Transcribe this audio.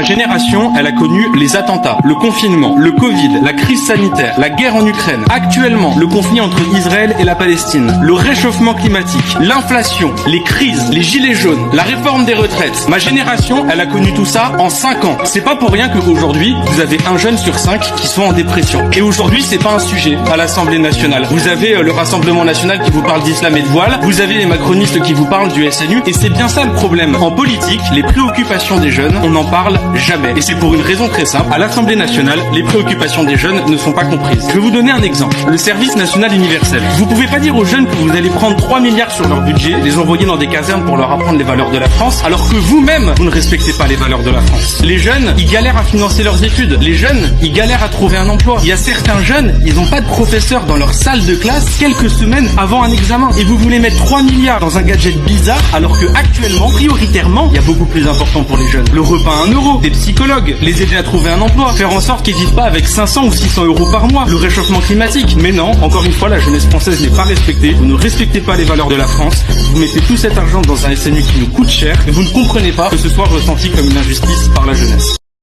génération, elle a connu les attentats, le confinement, le Covid, la crise sanitaire, la guerre en Ukraine. Actuellement, le conflit entre Israël et la Palestine, le réchauffement climatique, l'inflation, les crises, les gilets jaunes, la réforme des retraites. Ma génération, elle a connu tout ça en 5 ans. C'est pas pour rien qu'aujourd'hui, vous avez un jeune sur 5 qui sont en dépression. Et aujourd'hui, c'est pas un sujet à l'Assemblée nationale. Vous avez le Rassemblement national qui vous parle d'islam et de voile, vous avez les macronistes qui vous parlent du SNU, et c'est bien ça le problème. En politique, les préoccupations des jeunes, on n'en parle jamais. Et c'est pour une raison très simple. À l'Assemblée nationale, les préoccupations des jeunes ne sont pas comprises. Je vais vous donner un exemple. Le service national universel. Vous pouvez pas dire aux jeunes que vous allez prendre 3 milliards sur leur budget, les envoyer dans des casernes pour leur apprendre les valeurs de la France, alors que vous-même, vous ne respectez pas les valeurs de la France. Les jeunes, ils galèrent à financer leurs études. Les jeunes, ils galèrent à trouver un emploi. Il y a certains jeunes, ils n'ont pas de professeur dans leur salle de classe quelques semaines avant un examen. Et vous voulez mettre 3 milliards dans un gadget bizarre, alors que actuellement, prioritairement, il y a beaucoup plus important pour les jeunes. Le repas à 1 euro, des psychologues, les aider à trouver un emploi, faire en sorte qu'ils vivent pas avec 500 ou 600 euros par mois, le réchauffement climatique. Mais non, encore une fois, la jeunesse française n'est pas respectée. Vous ne respectez pas les valeurs de la France. Vous mettez tout cet argent dans un SNU qui nous coûte cher et vous ne comprenez pas que ce soit ressenti comme une injustice par la jeunesse.